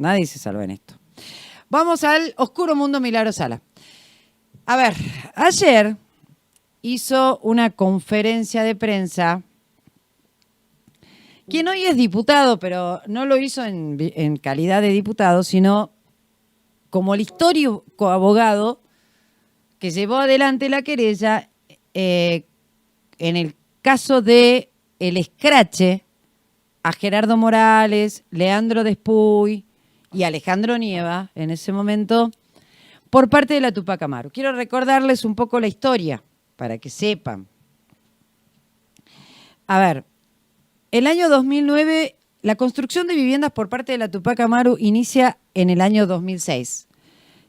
Nadie se salva en esto. Vamos al oscuro mundo Milagro Sala. A ver, ayer hizo una conferencia de prensa. Quien hoy es diputado, pero no lo hizo en calidad de diputado, sino como el histórico abogado que llevó adelante la querella en el caso de el escrache a Gerardo Morales, Leandro Despuy y Alejandro Nieva, en ese momento, por parte de la Tupac Amaru. Quiero recordarles un poco la historia, para que sepan. A ver, el año 2009, la construcción de viviendas por parte de la Tupac Amaru inicia en el año 2006.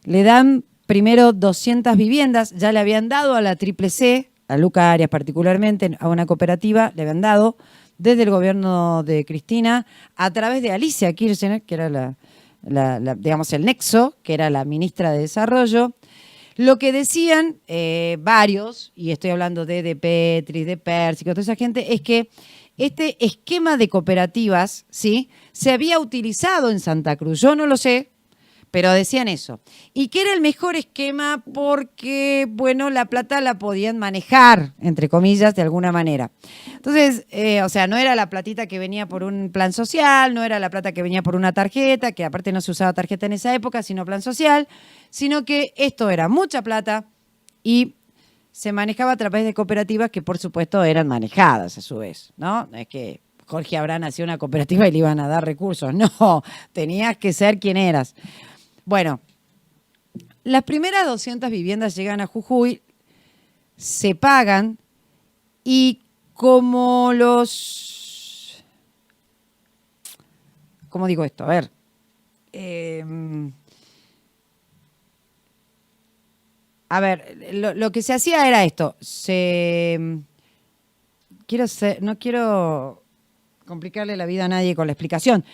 Le dan primero 200 viviendas, ya le habían dado a la Triple C, a Luca Arias particularmente, a una cooperativa, le habían dado desde el gobierno de Cristina, a través de Alicia Kirchner, que era digamos, el nexo, que era la ministra de Desarrollo. Lo que decían varios, y estoy hablando de Petris, de Pérsico, toda esa gente, es que este esquema de cooperativas, ¿sí?, se había utilizado en Santa Cruz. Yo no lo sé, pero decían eso. Y que era el mejor esquema porque, bueno, la plata la podían manejar, entre comillas, de alguna manera. Entonces, o sea, no era la platita que venía por un plan social, no era la plata que venía por una tarjeta, que aparte no se usaba tarjeta en esa época, sino plan social, sino que esto era mucha plata y se manejaba a través de cooperativas que, por supuesto, eran manejadas a su vez, ¿no? No es que Jorge Abraham hacía una cooperativa y le iban a dar recursos. No, tenías que ser quien eras. Bueno, las primeras 200 viviendas llegan a Jujuy, se pagan y como los... ¿Cómo digo esto? A ver. Lo que se hacía era esto. No quiero complicarle la vida a nadie con la explicación.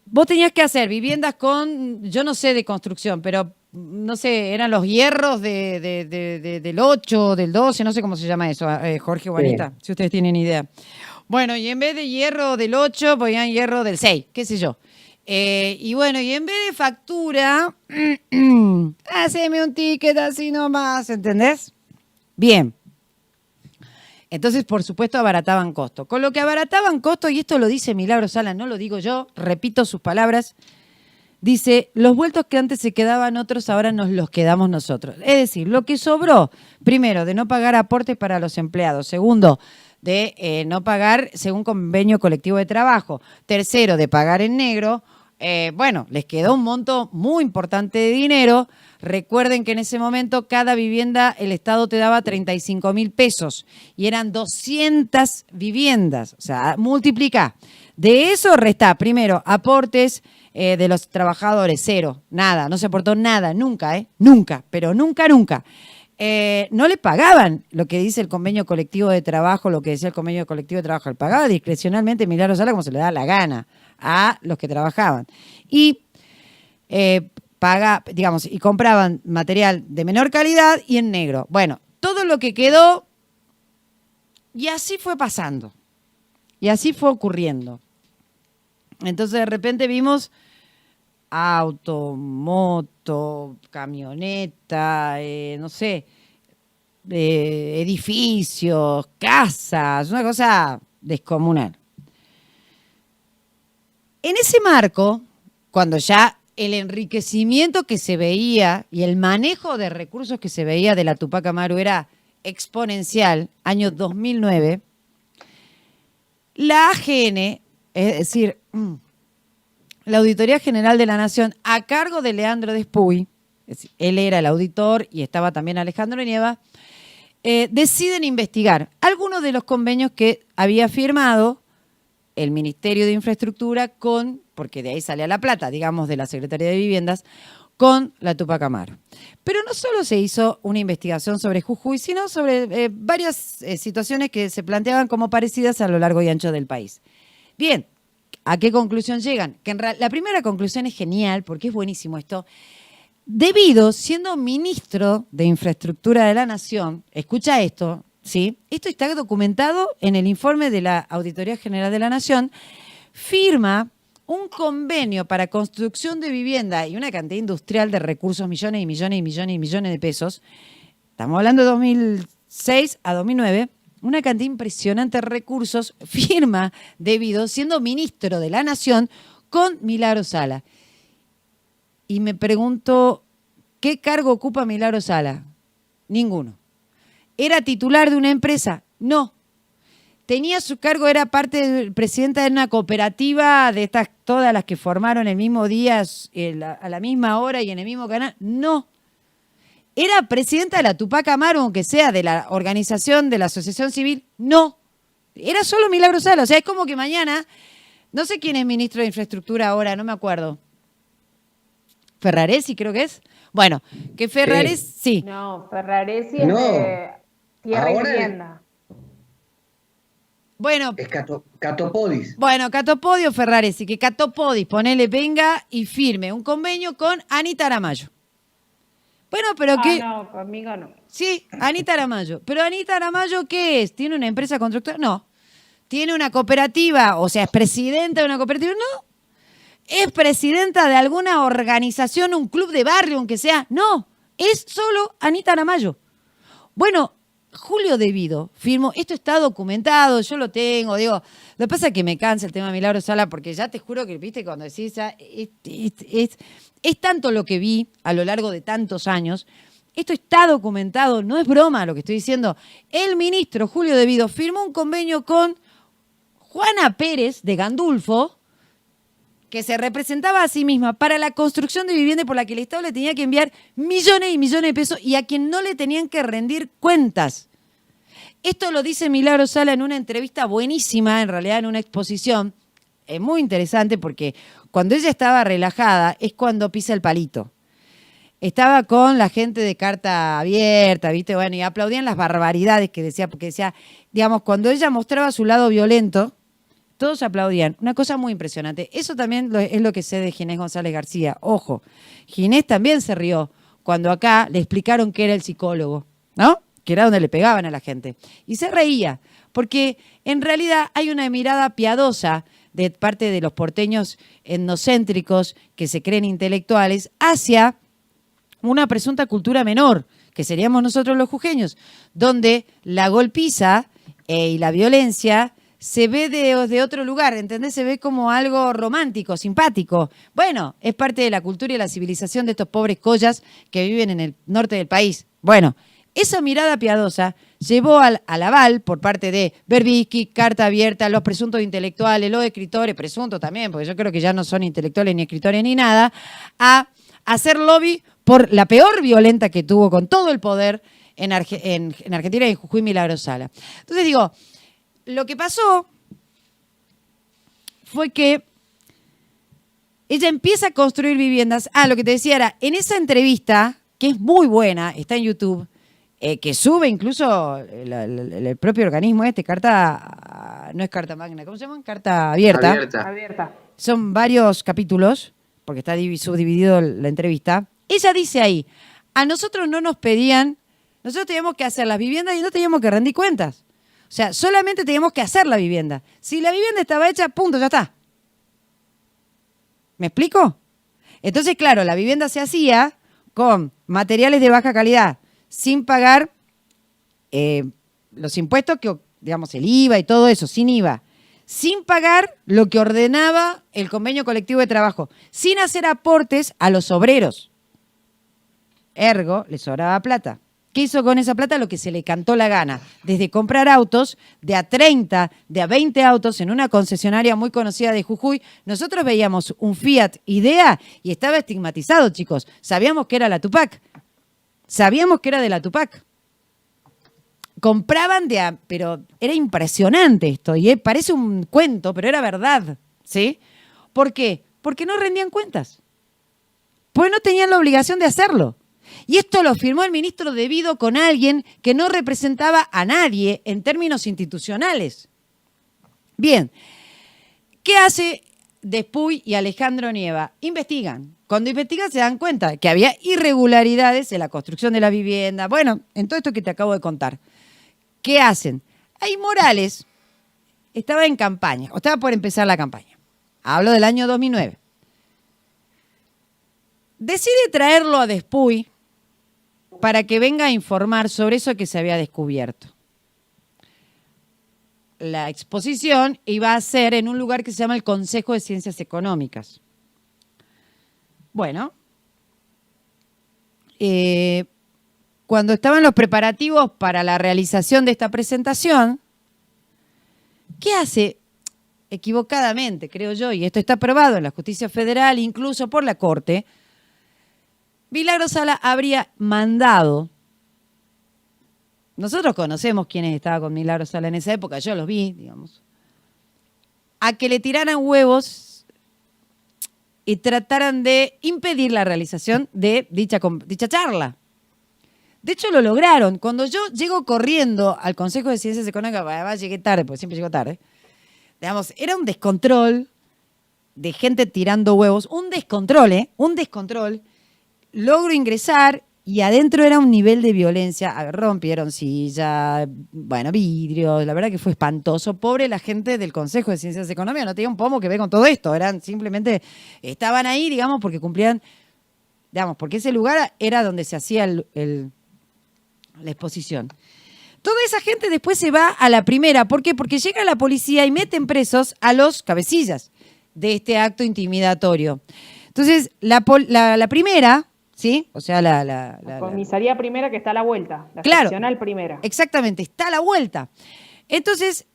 Vos tenías que hacer viviendas con, yo no sé de construcción, pero no sé, eran los hierros del 8, del 12, no sé cómo se llama eso, Jorge, Juanita, sí, si ustedes tienen idea. Bueno, y en vez de hierro del 8, ponían hierro del 6, qué sé yo. Y bueno, y en vez de factura, haceme un ticket así nomás, ¿entendés? Bien. Entonces, por supuesto, abarataban costo. Con lo que abarataban costo, y esto lo dice Milagro Sala, no lo digo yo, repito sus palabras, dice, los vueltos que antes se quedaban otros, ahora nos los quedamos nosotros. Es decir, lo que sobró, primero, de no pagar aportes para los empleados. Segundo, de no pagar según convenio colectivo de trabajo. Tercero, de pagar en negro. Bueno, les quedó un monto muy importante de dinero. Recuerden que en ese momento cada vivienda el Estado te daba 35.000 pesos y eran 200 viviendas. O sea, multiplica. De eso resta, primero, aportes de los trabajadores, cero, nada, no se aportó nada, nunca, nunca, pero nunca, nunca. No le pagaban lo que dice el convenio colectivo de trabajo, lo que decía el convenio colectivo de trabajo, le pagaba discrecionalmente Milagro Sala como se le da la gana a los que trabajaban. Y y compraban material de menor calidad y en negro. Bueno, todo lo que quedó, y así fue pasando. Y así fue ocurriendo. Entonces de repente vimos auto, moto, camioneta, no sé, edificios, casas, una cosa descomunal. En ese marco, cuando ya el enriquecimiento que se veía y el manejo de recursos que se veía de la Tupac Amaru era exponencial, año 2009, la AGN, es decir, la Auditoría General de la Nación, a cargo de Leandro Despuy, es decir, él era el auditor y estaba también Alejandro Nieva, deciden investigar algunos de los convenios que había firmado el Ministerio de Infraestructura porque de ahí salía la plata, digamos, de la Secretaría de Viviendas, con la Tupac Amaru. Pero no solo se hizo una investigación sobre Jujuy, sino sobre varias situaciones que se planteaban como parecidas a lo largo y ancho del país. Bien, ¿a qué conclusión llegan? Que la primera conclusión es genial, porque es buenísimo esto. Debido, siendo ministro de Infraestructura de la Nación, escucha esto, ¿sí? Esto está documentado en el informe de la Auditoría General de la Nación, firma un convenio para construcción de vivienda y una cantidad industrial de recursos, millones y millones y millones y millones de pesos. Estamos hablando de 2006 a 2009. Una cantidad impresionante de recursos, firma Devido, siendo ministro de la Nación, con Milagro Sala. Y me pregunto, ¿qué cargo ocupa Milagro Sala? Ninguno. ¿Era titular de una empresa? No. Tenía su cargo, era presidenta de una cooperativa de estas, todas las que formaron el mismo día, a la misma hora y en el mismo canal. No. ¿Era presidenta de la Tupac Amaru, aunque sea de la organización de la Asociación Civil? No. Era solo Milagro Sala. O sea, es como que mañana, no sé quién es ministro de Infraestructura ahora, no me acuerdo. Ferraresi creo que es. Bueno, que Ferraresi, sí. No, Ferraresi es de Tierra y Vivienda. Bueno, es Catopodis. Bueno, Catopodio Ferraresi, que Catopodis, ponele, venga y firme un convenio con Anita Aramayo. Bueno, pero no, conmigo no. Sí, Anita Aramayo. Pero Anita Aramayo, ¿qué es? ¿Tiene una empresa constructora? No. ¿Tiene una cooperativa? O sea, ¿es presidenta de una cooperativa? No. ¿Es presidenta de alguna organización, un club de barrio, aunque sea? No. Es solo Anita Aramayo. Bueno, Julio Devido firmó, esto está documentado, yo lo tengo, digo, lo que pasa es que me cansa el tema de Milagro Sala, porque ya te juro que, viste, cuando decís, es tanto lo que vi a lo largo de tantos años, esto está documentado, no es broma lo que estoy diciendo. El ministro Julio Devido firmó un convenio con Juana Pérez de Gandulfo, que se representaba a sí misma para la construcción de vivienda por la que el Estado le tenía que enviar millones y millones de pesos y a quien no le tenían que rendir cuentas. Esto lo dice Milagro Sala en una entrevista buenísima, en realidad en una exposición. Es muy interesante porque cuando ella estaba relajada es cuando pisa el palito. Estaba con la gente de Carta Abierta, ¿viste? Bueno, y aplaudían las barbaridades que decía, porque decía, digamos, cuando ella mostraba su lado violento, todos aplaudían. Una cosa muy impresionante. Eso también es lo que sé de Ginés González García. Ojo, Ginés también se rió cuando acá le explicaron que era el psicólogo, ¿no? Que era donde le pegaban a la gente. Y se reía, porque en realidad hay una mirada piadosa de parte de los porteños etnocéntricos que se creen intelectuales hacia una presunta cultura menor, que seríamos nosotros los jujeños, donde la golpiza y la violencia se ve de otro lugar, ¿entendés? Se ve como algo romántico, simpático. Bueno, es parte de la cultura y la civilización de estos pobres collas que viven en el norte del país. Bueno, esa mirada piadosa llevó al aval por parte de Berbisky, Carta Abierta, los presuntos intelectuales, los escritores, presuntos también, porque yo creo que ya no son intelectuales ni escritores ni nada, a hacer lobby por la peor violenta que tuvo con todo el poder en Argentina y en Jujuy, Milagro Sala. Entonces digo, lo que pasó fue que ella empieza a construir viviendas. Lo que te decía era, en esa entrevista, que es muy buena, está en YouTube, que sube incluso el propio organismo Carta, no es Carta Magna, ¿cómo se llama? Carta Abierta. Abierta. Son varios capítulos, porque está subdividido la entrevista. Ella dice ahí, a nosotros no nos pedían, nosotros teníamos que hacer las viviendas y no teníamos que rendir cuentas. O sea, solamente teníamos que hacer la vivienda. Si la vivienda estaba hecha, punto, ya está. ¿Me explico? Entonces, claro, la vivienda se hacía con materiales de baja calidad, sin pagar los impuestos, digamos, el IVA y todo eso, sin IVA. Sin pagar lo que ordenaba el convenio colectivo de trabajo, sin hacer aportes a los obreros. Ergo, les sobraba plata. ¿Qué hizo con esa plata? Lo que se le cantó la gana. Desde comprar autos de a 30, de a 20 autos en una concesionaria muy conocida de Jujuy. Nosotros veíamos un Fiat Idea y estaba estigmatizado, chicos. Sabíamos que era la Tupac. Sabíamos que era de la Tupac. Compraban pero era impresionante esto. Y parece un cuento, pero era verdad. ¿Sí? ¿Por qué? Porque no rendían cuentas. Pues no tenían la obligación de hacerlo. Y esto lo firmó el ministro Devido con alguien que no representaba a nadie en términos institucionales. Bien, ¿qué hace Despuy y Alejandro Nieva? Investigan. Cuando investigan se dan cuenta que había irregularidades en la construcción de la vivienda. Bueno, en todo esto que te acabo de contar. ¿Qué hacen? Ahí Morales estaba en campaña, o estaba por empezar la campaña. Hablo del año 2009. Decide traerlo a Despuy para que venga a informar sobre eso que se había descubierto. La exposición iba a ser en un lugar que se llama el Consejo de Ciencias Económicas. Bueno, cuando estaban los preparativos para la realización de esta presentación, ¿qué hace? Equivocadamente, creo yo, y esto está aprobado en la Justicia Federal, incluso por la Corte, Milagro Sala habría mandado, nosotros conocemos quiénes estaban con Milagro Sala en esa época, yo los vi, digamos, a que le tiraran huevos y trataran de impedir la realización de dicha charla. De hecho, lo lograron. Cuando yo llego corriendo al Consejo de Ciencias Económicas, además llegué tarde, porque siempre llego tarde, digamos, era un descontrol de gente tirando huevos, un descontrol, logro ingresar y adentro era un nivel de violencia, rompieron silla, bueno, vidrios, la verdad que fue espantoso. Pobre la gente del Consejo de Ciencias Económicas, no tenía un pomo que ver con todo esto, simplemente estaban ahí, digamos, porque cumplían, digamos, porque ese lugar era donde se hacía la exposición. Toda esa gente después se va a la primera. ¿Por qué? Porque llega la policía y meten presos a los cabecillas de este acto intimidatorio. Entonces, la primera, ¿sí? O sea, la comisaría primera que está a la vuelta. La claro, seccional primera. Exactamente, está a la vuelta. Entonces,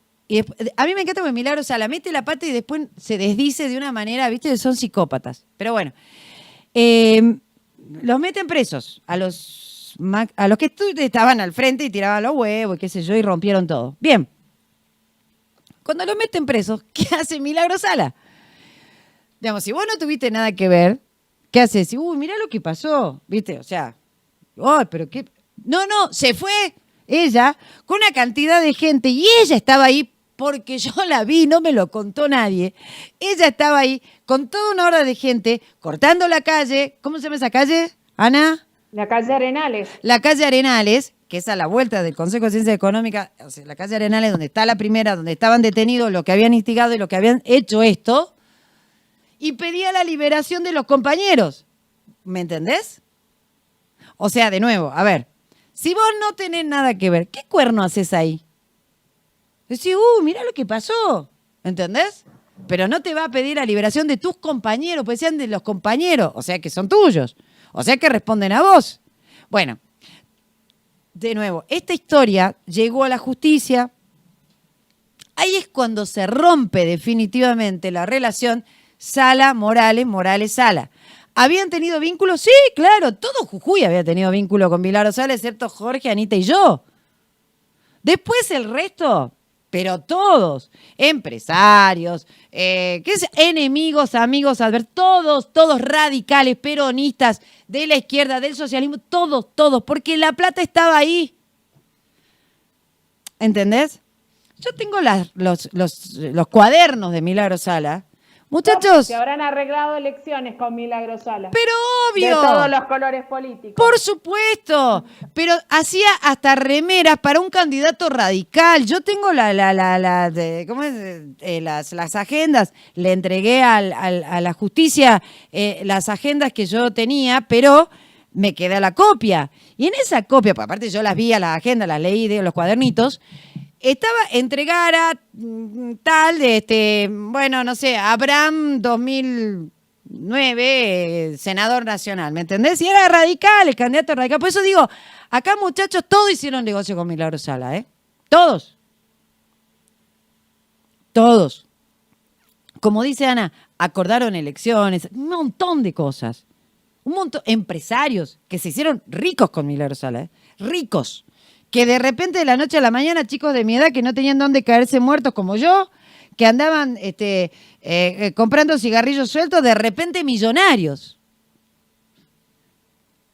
a mí me encanta porque Milagro Sala mete la pata y después se desdice de una manera, ¿viste? Son psicópatas. Pero bueno, los meten presos a los que estaban al frente y tiraban los huevos y qué sé yo, y rompieron todo. Bien. Cuando los meten presos, ¿qué hace Milagro Sala? Digamos, si vos no tuviste nada que ver, ¿qué haces? Mirá lo que pasó, ¿viste? O sea, pero qué... No, se fue ella con una cantidad de gente y ella estaba ahí porque yo la vi, no me lo contó nadie. Ella estaba ahí con toda una horda de gente cortando la calle. ¿Cómo se llama esa calle, Ana? La calle Arenales. La calle Arenales, que es a la vuelta del Consejo de Ciencias Económicas, o sea, la calle Arenales, donde está la primera, donde estaban detenidos los que habían instigado y los que habían hecho esto, y pedía la liberación de los compañeros. ¿Me entendés? O sea, de nuevo, a ver, si vos no tenés nada que ver, ¿qué cuerno haces ahí? Decís, mirá lo que pasó, ¿entendés? Pero no te va a pedir la liberación de tus compañeros, pues sean de los compañeros, o sea que son tuyos. O sea que responden a vos. Bueno, de nuevo, esta historia llegó a la justicia. Ahí es cuando se rompe definitivamente la relación Sala-Morales, Morales-Sala. ¿Habían tenido vínculos? Sí, claro, todo Jujuy había tenido vínculo con Milagro Sala, excepto Jorge, Anita y yo. Después el resto, pero todos, empresarios, enemigos, amigos, todos radicales, peronistas, de la izquierda, del socialismo, todos, porque la plata estaba ahí. ¿Entendés? Yo tengo los cuadernos de Milagro Sala. Muchachos. Se habrán arreglado elecciones con Milagro Sala. Pero obvio. De todos los colores políticos. Por supuesto. Pero hacía hasta remeras para un candidato radical. Yo tengo ¿cómo es? Las agendas. Le entregué a la justicia las agendas que yo tenía, pero me queda la copia. Y en esa copia, pues aparte yo las vi a las agendas, las leí de los cuadernitos, estaba entregada tal de bueno, no sé, Abraham 2009, senador nacional, ¿me entendés? Y era radical, el candidato radical. Por eso digo, acá muchachos, todos hicieron negocio con Milagro Sala, ¿eh? Todos. Como dice Ana, acordaron elecciones, un montón de cosas. Un montón, empresarios que se hicieron ricos con Milagro Sala, ¿eh? Ricos. Que de repente de la noche a la mañana, chicos de mi edad que no tenían dónde caerse muertos como yo, que andaban comprando cigarrillos sueltos, de repente millonarios.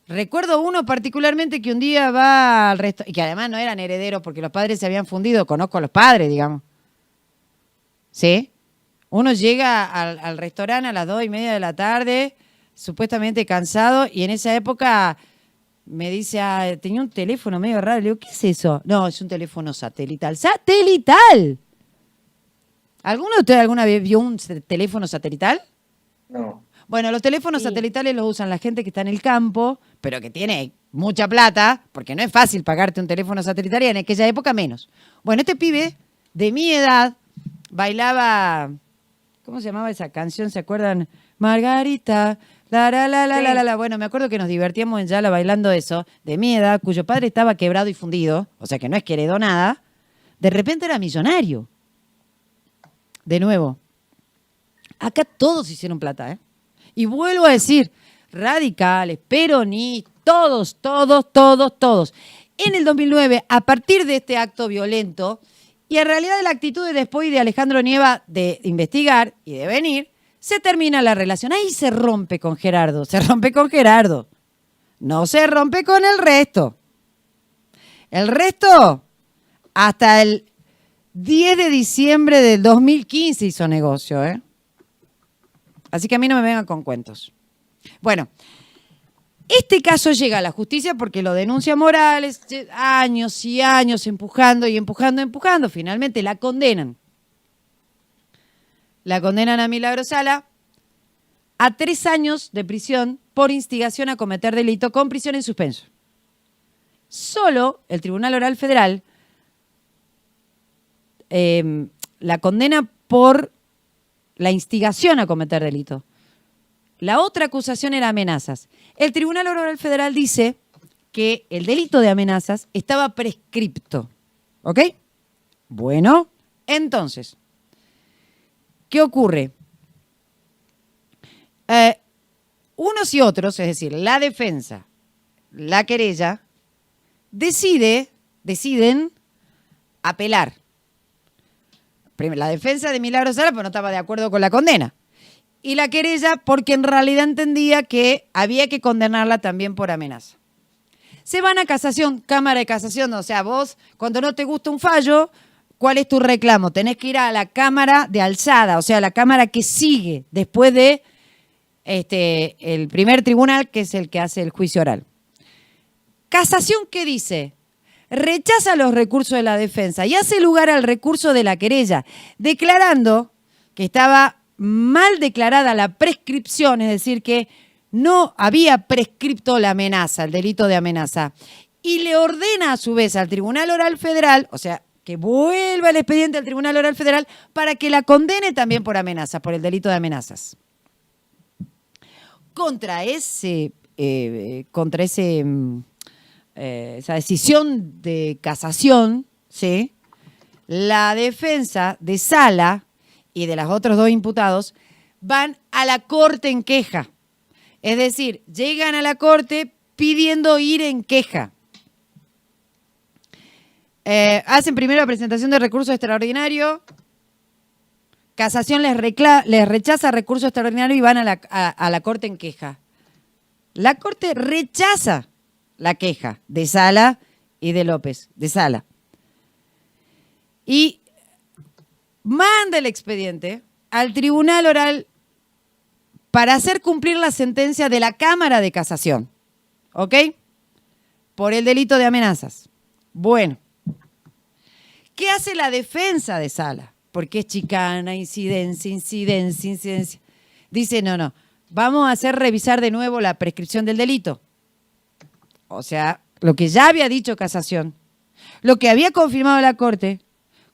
Recuerdo uno particularmente que un día va al restaurante, y que además no eran herederos porque los padres se habían fundido, conozco a los padres, digamos. ¿Sí? Uno llega al restaurante a las 2:30 de la tarde, supuestamente cansado, y en esa época... Me dice, tenía un teléfono medio raro. Le digo, ¿qué es eso? No, es un teléfono satelital. ¡Satelital! ¿Alguno de ustedes alguna vez vio un teléfono satelital? No. Bueno, los teléfonos satelitales los usan la gente que está en el campo, pero que tiene mucha plata, porque no es fácil pagarte un teléfono satelital y en aquella época menos. Bueno, este pibe de mi edad bailaba, ¿cómo se llamaba esa canción? ¿Se acuerdan? Margarita, la. Bueno, me acuerdo que nos divertíamos en Yala bailando eso, de mi edad, cuyo padre estaba quebrado y fundido, o sea que no es que heredó nada, de repente era millonario. De nuevo, acá todos hicieron plata, ¿eh? Y vuelvo a decir, radicales, peronistas, todos. En el 2009, a partir de este acto violento, y en realidad de la actitud de después de Alejandro Nieva de investigar y de venir, se termina la relación. Ahí se rompe con Gerardo, no se rompe con el resto. El resto, hasta el 10 de diciembre del 2015 hizo negocio, ¿eh? Así que a mí no me vengan con cuentos. Bueno, este caso llega a la justicia porque lo denuncia Morales, años y años empujando. Finalmente la condenan. La condenan a Milagro Sala a 3 años de prisión por instigación a cometer delito con prisión en suspenso. Solo el Tribunal Oral Federal la condena por la instigación a cometer delito. La otra acusación era amenazas. El Tribunal Oral Federal dice que el delito de amenazas estaba prescripto. ¿Ok? Bueno, entonces, ¿qué ocurre? Unos y otros, es decir, la defensa, la querella, deciden apelar. La defensa de Milagro Sala pues no estaba de acuerdo con la condena. Y la querella porque en realidad entendía que había que condenarla también por amenaza. Se van a casación, Cámara de Casación, o sea, vos cuando no te gusta un fallo, ¿cuál es tu reclamo? Tenés que ir a la Cámara de Alzada, o sea, la Cámara que sigue después de el primer tribunal, que es el que hace el juicio oral. Casación, ¿qué dice? Rechaza los recursos de la defensa y hace lugar al recurso de la querella, declarando que estaba mal declarada la prescripción, es decir, que no había prescripto la amenaza, el delito de amenaza, y le ordena a su vez al Tribunal Oral Federal, o sea, que vuelva el expediente al Tribunal Oral Federal para que la condene también por amenaza, por el delito de amenazas. Contra esa decisión de casación, ¿sí?, la defensa de Sala y de los otros 2 imputados van a la corte en queja. Es decir, llegan a la corte pidiendo ir en queja. Hacen primero la presentación de recurso extraordinario. Casación les rechaza recurso extraordinario y van a la corte en queja. La corte rechaza la queja de Sala y de López, de Sala. Y manda el expediente al Tribunal Oral para hacer cumplir la sentencia de la Cámara de Casación. ¿Ok? Por el delito de amenazas. Bueno. ¿Qué hace la defensa de Sala? Porque es chicana, incidencia. Dice, no, vamos a hacer revisar de nuevo la prescripción del delito. O sea, lo que ya había dicho Casación, lo que había confirmado la Corte,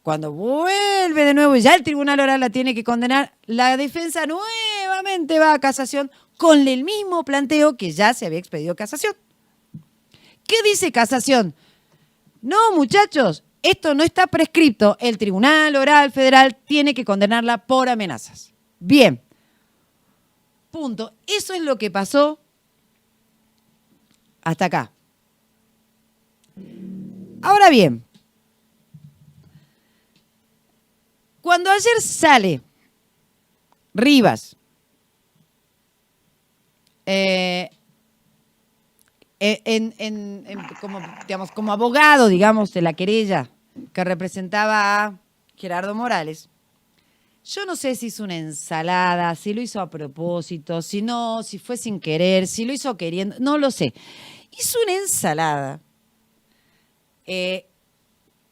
cuando vuelve de nuevo y ya el Tribunal Oral la tiene que condenar, la defensa nuevamente va a Casación con el mismo planteo que ya se había expedido Casación. ¿Qué dice Casación? No, muchachos, esto no está prescripto. El Tribunal Oral Federal tiene que condenarla por amenazas. Bien. Punto. Eso es lo que pasó hasta acá. Ahora bien, cuando ayer sale Rivas como abogado, digamos, de la querella que representaba a Gerardo Morales, yo no sé si hizo una ensalada, si lo hizo a propósito, si no, si fue sin querer, si lo hizo queriendo, no lo sé. Hizo una ensalada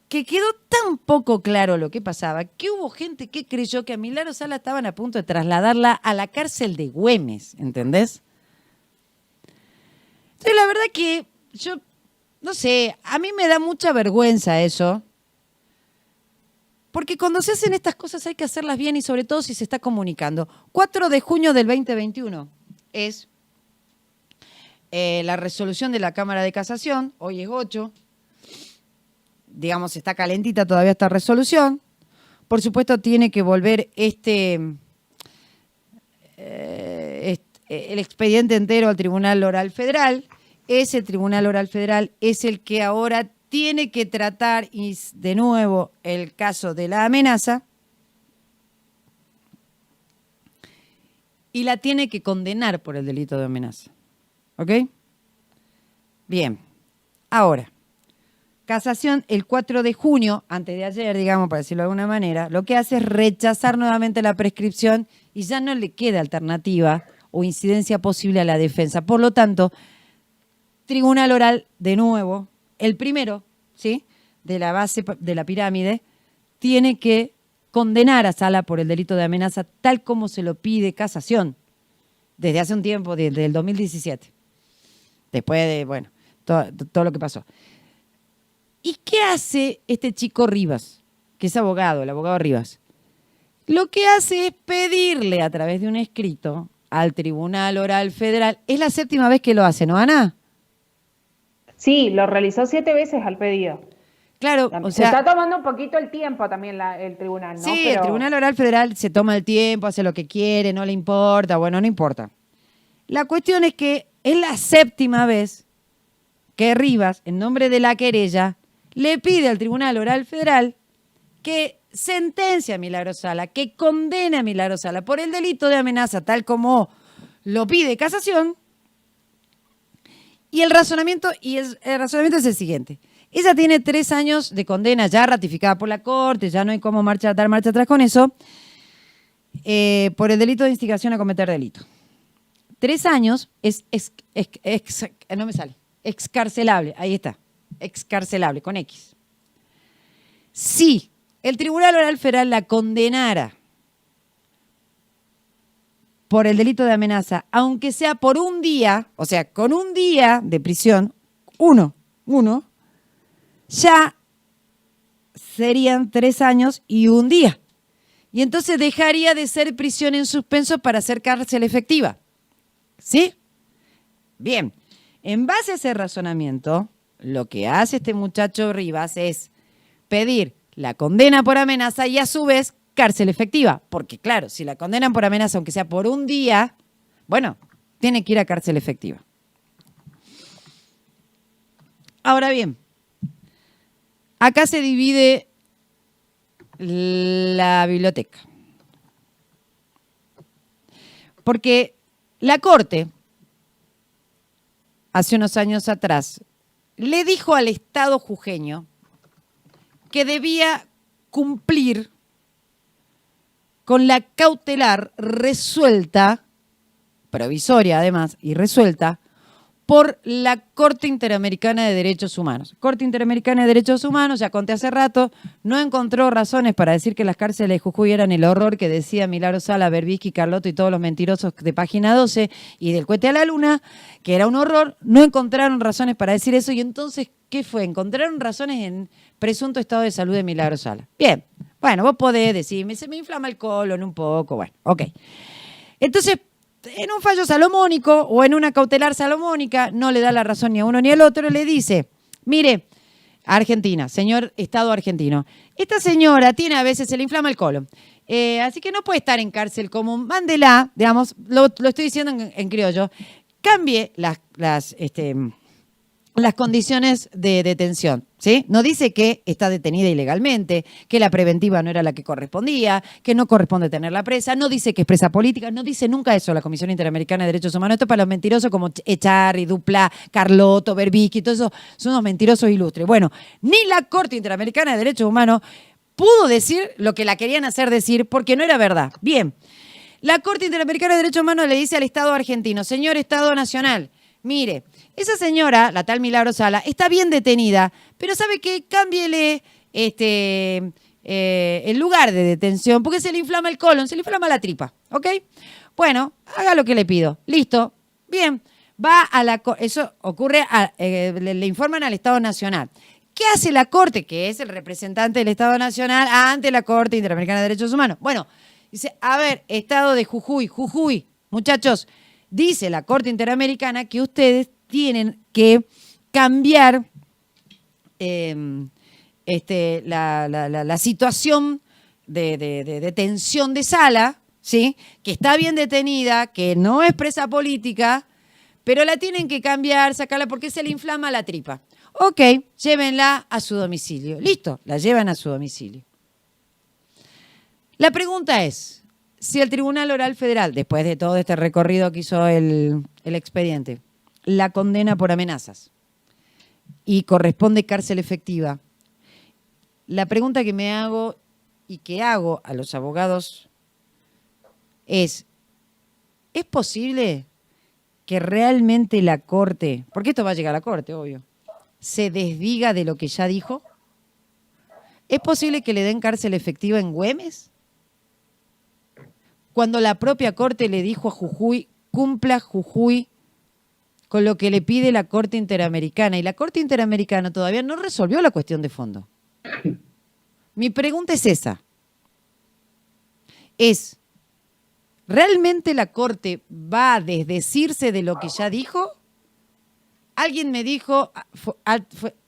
que quedó tan poco claro lo que pasaba, que hubo gente que creyó que a Milagro Sala estaban a punto de trasladarla a la cárcel de Güemes, ¿entendés? Entonces, la verdad que yo, no sé, a mí me da mucha vergüenza eso, porque cuando se hacen estas cosas hay que hacerlas bien y sobre todo si se está comunicando. 4 de junio del 2021 es la resolución de la Cámara de Casación, hoy es 8, digamos, está calentita todavía esta resolución. Por supuesto, tiene que volver el expediente entero al Tribunal Oral Federal. Ese Tribunal Oral Federal es el que ahora tiene que tratar, y de nuevo, el caso de la amenaza, y la tiene que condenar por el delito de amenaza. ¿Ok? Bien. Ahora, Casación, el 4 de junio, antes de ayer, digamos, para decirlo de alguna manera, lo que hace es rechazar nuevamente la prescripción y ya no le queda alternativa o incidencia posible a la defensa. Por lo tanto, Tribunal Oral, de nuevo, el primero, ¿sí?, de la base de la pirámide, tiene que condenar a Sala por el delito de amenaza tal como se lo pide Casación desde hace un tiempo, desde el 2017. Después de, bueno, todo lo que pasó. ¿Y qué hace este chico Rivas, que es abogado, el abogado Rivas? Lo que hace es pedirle a través de un escrito al Tribunal Oral Federal. Es la 7ª vez que lo hace, ¿no, Ana? Sí, lo realizó 7 veces al pedido. Claro, o sea, se está tomando un poquito el tiempo también el tribunal, ¿no? Sí, el Tribunal Oral Federal se toma el tiempo, hace lo que quiere, no le importa, bueno, no importa. La cuestión es que es la 7ª vez que Rivas, en nombre de la querella, le pide al Tribunal Oral Federal que sentencie a Milagro Sala, que condene a Milagro Sala por el delito de amenaza, tal como lo pide Casación. Y el razonamiento es el siguiente. Ella tiene 3 años de condena ya ratificada por la Corte, ya no hay cómo dar marcha atrás con eso, por el delito de instigación a cometer delito. 3 años no me sale, excarcelable, ahí está, excarcelable, con X. Si el Tribunal Oral Federal la condenara por el delito de amenaza, aunque sea por un día, o sea, con un día de prisión, uno, ya serían 3 años y 1 día. Y entonces dejaría de ser prisión en suspenso para ser cárcel efectiva. ¿Sí? Bien. En base a ese razonamiento, lo que hace este muchacho Rivas es pedir la condena por amenaza y a su vez cárcel efectiva. Porque claro, si la condenan por amenaza, aunque sea por un día, bueno, tiene que ir a cárcel efectiva. Ahora bien, acá se divide la biblioteca. Porque la Corte, hace unos años atrás, le dijo al Estado jujeño que debía cumplir con la cautelar resuelta, provisoria además, y resuelta, por la Corte Interamericana de Derechos Humanos. Corte Interamericana de Derechos Humanos, ya conté hace rato, no encontró razones para decir que las cárceles de Jujuy eran el horror que decía Milagro Sala, Berbisky, Carlotto y todos los mentirosos de Página 12 y del Cohete a la Luna, que era un horror. No encontraron razones para decir eso y entonces, ¿qué fue? Encontraron razones en presunto estado de salud de Milagro Sala. Bien, bueno, vos podés decirme, se me inflama el colon un poco, bueno, ok. Entonces, en un fallo salomónico o en una cautelar salomónica, no le da la razón ni a uno ni al otro, le dice, mire, Argentina, señor Estado argentino, esta señora tiene a veces, se le inflama el colon, así que no puede estar en cárcel común, mándela, digamos, lo estoy diciendo en criollo, cambie las condiciones de detención, ¿sí? No dice que está detenida ilegalmente, que la preventiva no era la que correspondía, que no corresponde tenerla presa, no dice que es presa política, no dice nunca eso la Comisión Interamericana de Derechos Humanos. Esto es para los mentirosos como Echarri, Dupla, Carlotto, Berbisky, todo eso son unos mentirosos ilustres. Bueno, ni la Corte Interamericana de Derechos Humanos pudo decir lo que la querían hacer decir porque no era verdad. Bien, la Corte Interamericana de Derechos Humanos le dice al Estado argentino, señor Estado Nacional, mire, esa señora, la tal Milagro Sala, está bien detenida, pero ¿sabe qué? Cámbiele el lugar de detención, porque se le inflama el colon, se le inflama la tripa, ¿ok? Bueno, haga lo que le pido. Listo. Bien. Va a la Corte. Eso ocurre, le informan al Estado Nacional. ¿Qué hace la Corte, que es el representante del Estado Nacional ante la Corte Interamericana de Derechos Humanos? Bueno, dice, a ver, Estado de Jujuy, muchachos, dice la Corte Interamericana que ustedes tienen que cambiar la situación de detención de Sala, ¿sí? Que está bien detenida, que no es presa política, pero la tienen que cambiar, sacarla porque se le inflama la tripa. Ok, llévenla a su domicilio. Listo, la llevan a su domicilio. La pregunta es, si el Tribunal Oral Federal, después de todo este recorrido que hizo el expediente, la condena por amenazas y corresponde cárcel efectiva, la pregunta que me hago y que hago a los abogados ¿es posible que realmente la Corte, porque esto va a llegar a la Corte, obvio, se desdiga de lo que ya dijo? ¿Es posible que le den cárcel efectiva en Güemes? Cuando la propia Corte le dijo a Jujuy, cumpla Jujuy con lo que le pide la Corte Interamericana, y la Corte Interamericana todavía no resolvió la cuestión de fondo. Mi pregunta es esa. ¿Realmente la Corte va a desdecirse de lo que ya dijo? Alguien me dijo, fue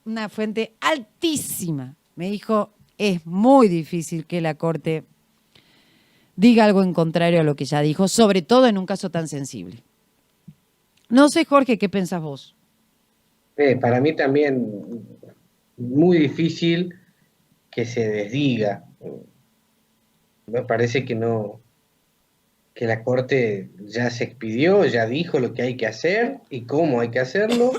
una fuente altísima, me dijo, es muy difícil que la Corte diga algo en contrario a lo que ya dijo, sobre todo en un caso tan sensible. No sé, Jorge, ¿qué pensás vos? Para mí también muy difícil que se desdiga. Me parece que no, que la Corte ya se expidió, ya dijo lo que hay que hacer y cómo hay que hacerlo.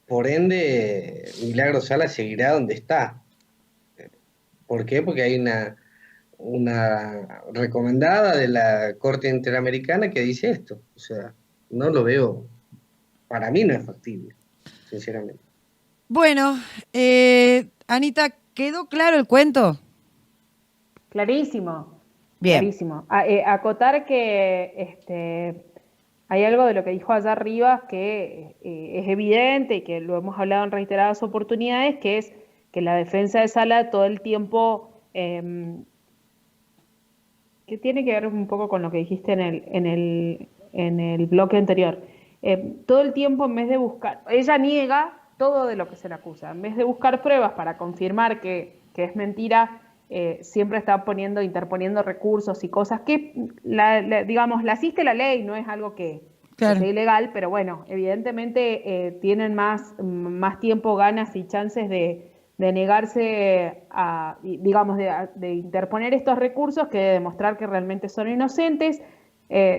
Por ende, Milagro Sala seguirá donde está. ¿Por qué? Porque hay una recomendada de la Corte Interamericana que dice esto. O sea, no lo veo, para mí no es factible, sinceramente. Bueno, Anita, ¿quedó claro el cuento? Clarísimo. Bien. Clarísimo. Acotar que hay algo de lo que dijo allá arriba que es evidente y que lo hemos hablado en reiteradas oportunidades, que es que la defensa de Sala todo el tiempo, que tiene que ver un poco con lo que dijiste en el bloque anterior, todo el tiempo en vez de buscar, ella niega todo de lo que se le acusa, en vez de buscar pruebas para confirmar que es mentira, siempre está interponiendo recursos y cosas que, digamos, la asiste la ley, no es algo que sea ilegal, pero bueno, evidentemente tienen más tiempo, ganas y chances de negarse a, digamos, de interponer estos recursos que de demostrar que realmente son inocentes.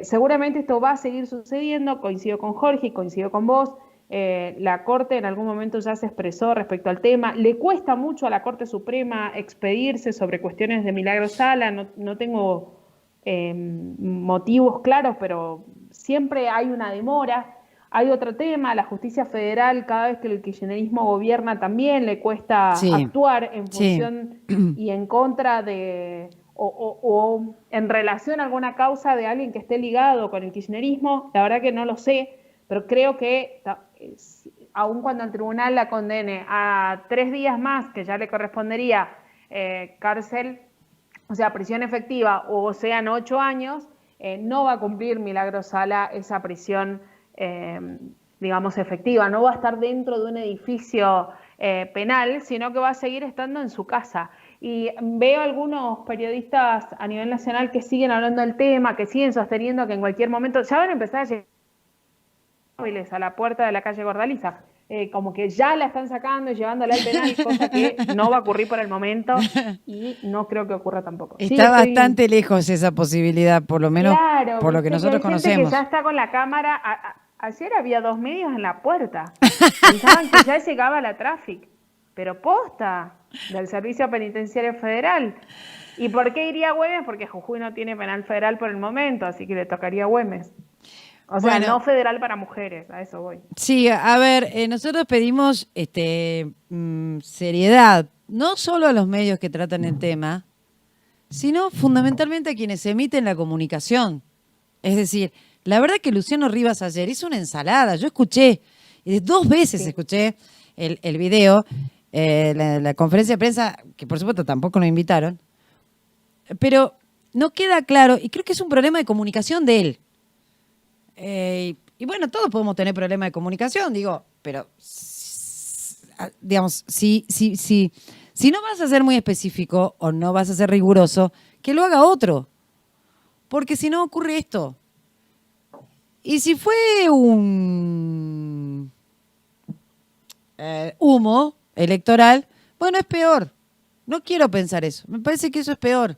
Seguramente esto va a seguir sucediendo, coincido con Jorge y coincido con vos. La Corte en algún momento ya se expresó respecto al tema. Le cuesta mucho a la Corte Suprema expedirse sobre cuestiones de Milagro Sala, no tengo motivos claros, pero siempre hay una demora. Hay otro tema, la justicia federal, cada vez que el kirchnerismo gobierna también le cuesta actuar en función y en contra de, o en relación a alguna causa de alguien que esté ligado con el kirchnerismo. La verdad que no lo sé, pero creo que aun cuando el tribunal la condene a 3 días más, que ya le correspondería cárcel, o sea, prisión efectiva, o sean 8 años, no va a cumplir Milagro Sala esa prisión digamos, efectiva, no va a estar dentro de un edificio penal, sino que va a seguir estando en su casa. Y veo algunos periodistas a nivel nacional que siguen hablando del tema, que siguen sosteniendo que en cualquier momento ya van a empezar a llegar móviles a la puerta de la calle Gordaliza, como que ya la están sacando y llevándola al penal, cosa que no va a ocurrir por el momento y no creo que ocurra tampoco. Está bastante lejos esa posibilidad, por lo menos por lo que nosotros conocemos. Que ya está con la cámara. Ayer había 2 medios en la puerta. Pensaban que ya llegaba la tráfico, pero posta del Servicio Penitenciario Federal. ¿Y por qué iría a Güemes? Porque Jujuy no tiene penal federal por el momento, así que le tocaría a Güemes. O sea, no federal para mujeres, a eso voy. Sí, a ver, nosotros pedimos seriedad no solo a los medios que tratan el tema, sino fundamentalmente a quienes emiten la comunicación. Es decir, la verdad que Luciano Rivas ayer hizo una ensalada. Yo escuché, 2 veces escuché el video, la conferencia de prensa, que por supuesto tampoco lo invitaron, pero no queda claro, y creo que es un problema de comunicación de él. Y bueno, todos podemos tener problemas de comunicación, digo, pero digamos, si no vas a ser muy específico o no vas a ser riguroso, que lo haga otro. Porque si no ocurre esto. Y si fue un humo electoral, bueno, es peor. No quiero pensar eso. Me parece que eso es peor.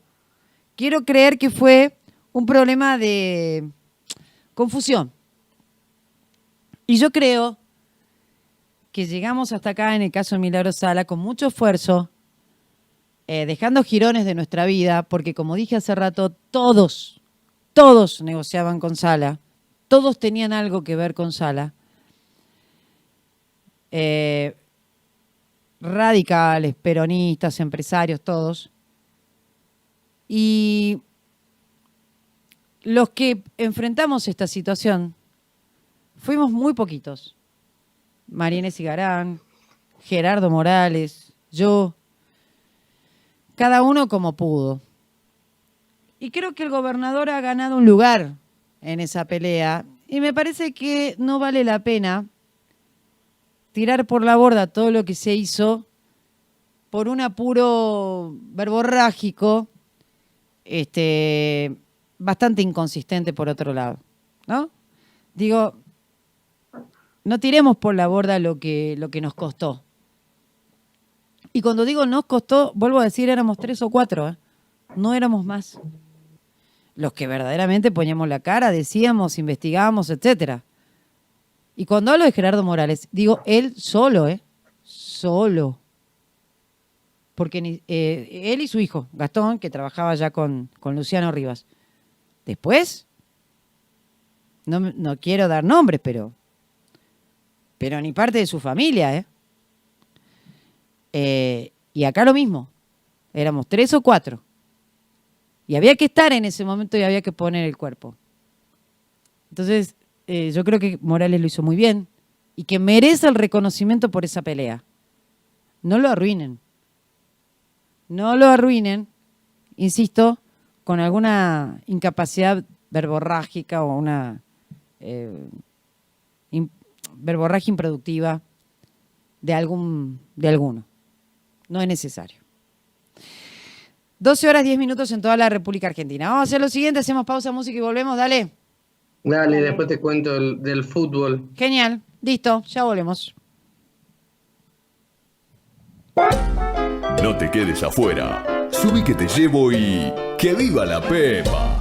Quiero creer que fue un problema de confusión. Y yo creo que llegamos hasta acá en el caso de Milagros Sala con mucho esfuerzo, dejando jirones de nuestra vida, porque como dije hace rato, todos negociaban con Sala, todos tenían algo que ver con Sala. Radicales, peronistas, empresarios, todos. Y los que enfrentamos esta situación fuimos muy poquitos. María Inés Igarán, Gerardo Morales, yo, cada uno como pudo. Y creo que el gobernador ha ganado un lugar en esa pelea y me parece que no vale la pena tirar por la borda todo lo que se hizo por un apuro verborrágico, bastante inconsistente por otro lado, ¿no? Digo, no tiremos por la borda lo que nos costó. Y cuando digo nos costó, vuelvo a decir, éramos 3 o 4, no éramos más. Los que verdaderamente poníamos la cara, decíamos, investigábamos, etcétera. Y cuando hablo de Gerardo Morales, digo él solo, solo. Porque él y su hijo, Gastón, que trabajaba ya con Luciano Rivas. Después, no quiero dar nombres, pero ni parte de su familia, y acá lo mismo, éramos 3 o 4. Y había que estar en ese momento y había que poner el cuerpo. Entonces, yo creo que Morales lo hizo muy bien y que merece el reconocimiento por esa pelea. No lo arruinen. No lo arruinen, insisto, con alguna incapacidad verborrágica o una verborragia improductiva de alguno. No es necesario. 12 horas 10 minutos en toda la República Argentina. Vamos a hacer lo siguiente, hacemos pausa, música y volvemos, dale. Dale, después te cuento del fútbol. Genial, listo, ya volvemos. No te quedes afuera. Subí que te llevo y ¡que viva la Pepa!